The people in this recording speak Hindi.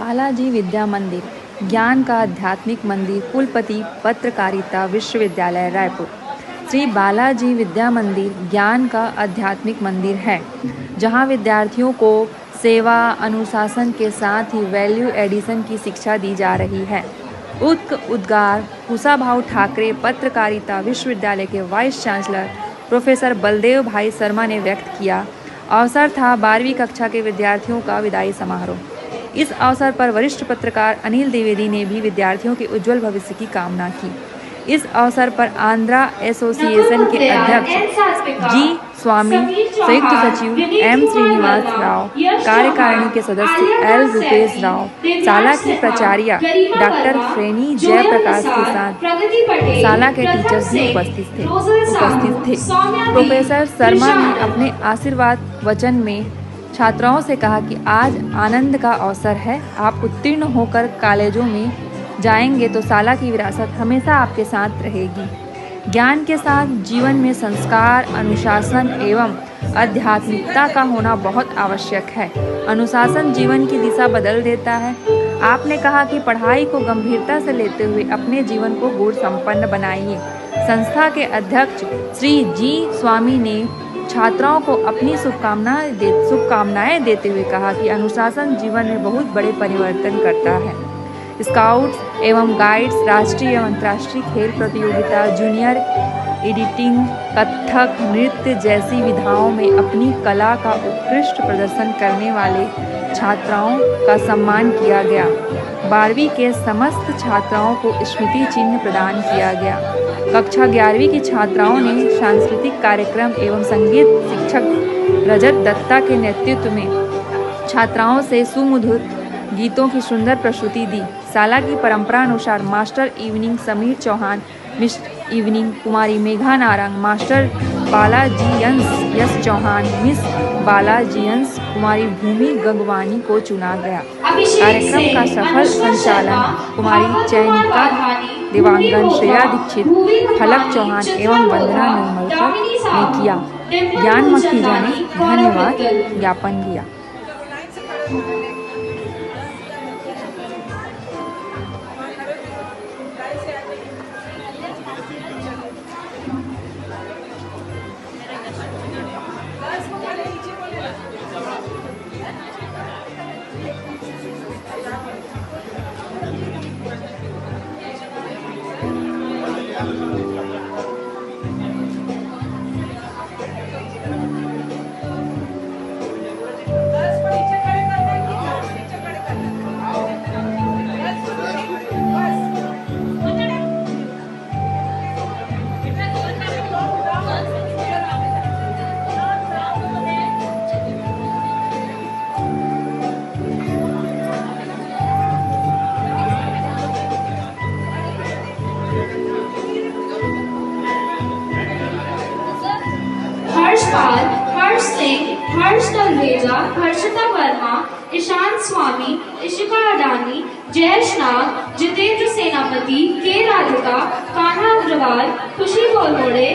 बालाजी विद्या मंदिर, ज्ञान का आध्यात्मिक मंदिर, कुलपति पत्रकारिता विश्वविद्यालय रायपुर। श्री बालाजी विद्या मंदिर ज्ञान का आध्यात्मिक मंदिर है, जहां विद्यार्थियों को सेवा अनुशासन के साथ ही वैल्यू एडिशन की शिक्षा दी जा रही है। उद्गार कुशाभाऊ ठाकरे पत्रकारिता विश्वविद्यालय के वाइस चांसलर प्रोफेसर बलदेव भाई शर्मा ने व्यक्त किया। अवसर था 12वीं कक्षा के विद्यार्थियों का विदाई समारोह। इस अवसर पर वरिष्ठ पत्रकार अनिल द्विवेदी ने भी विद्यार्थियों के उज्जवल भविष्य की कामना की। इस अवसर पर आंध्रा एसोसिएशन के अध्यक्ष जी स्वामी, संयुक्त सचिव एम श्रीनिवास राव, कार्यकारिणी के सदस्य एल रूपेश राव, शाला की प्राचार्य डॉक्टर फ्रेनी जयप्रकाश के साथ शाला के टीचर्स भी उपस्थित थे। प्रोफेसर शर्मा ने अपने आशीर्वाद वचन में छात्राओं से कहा कि आज आनंद का अवसर है। आप उत्तीर्ण होकर कॉलेजों में जाएंगे तो शाला की विरासत हमेशा आपके साथ रहेगी। ज्ञान के साथ जीवन में संस्कार, अनुशासन एवं आध्यात्मिकता का होना बहुत आवश्यक है। अनुशासन जीवन की दिशा बदल देता है। आपने कहा कि पढ़ाई को गंभीरता से लेते हुए अपने जीवन को गुण संपन्न बनाइए। संस्था के अध्यक्ष श्री जी स्वामी ने छात्राओं को अपनी शुभकामनाएं देते हुए कहा कि अनुशासन जीवन में बहुत बड़े परिवर्तन करता है। स्काउट्स एवं गाइड्स राष्ट्रीय एवं अंतर्राष्ट्रीय खेल प्रतियोगिता, जूनियर एडिटिंग, कथक, नृत्य जैसी विधाओं में अपनी कला का उत्कृष्ट प्रदर्शन करने वाले छात्राओं का सम्मान किया गया। 12वीं के समस्त छात्राओं को स्मृति चिन्ह प्रदान किया गया। कक्षा 11वीं की छात्राओं ने सांस्कृतिक कार्यक्रम एवं संगीत शिक्षक रजत दत्ता के नेतृत्व में छात्राओं से सुमधुर गीतों की सुंदर प्रस्तुति दी। शाला की परंपरा अनुसार master evening Sameer Chauhan, miss evening कुमारी मेघा नारंग, मास्टर बालाजीयंस यश चौहान, मिस बालाजीयंस कुमारी भूमि गंगवानी को चुना गया। कार्यक्रम का सफल संचालन कुमारी चयनिका देवांगन, श्रेया दीक्षित, फलक चौहान एवं वंदना निर्मलकर ने किया। ज्ञान मखीजा ने धन्यवाद ज्ञापन दिया। हर्षपाल, हर्ष सिंह, हर्ष तलरेजा, हर्षिता वर्मा, ईशान स्वामी, इशिका अडानी, जयेश नाग, जितेंद्र सेनापति, के राधिका, कान्हा अग्रवाल, खुशी गोलमोड़े,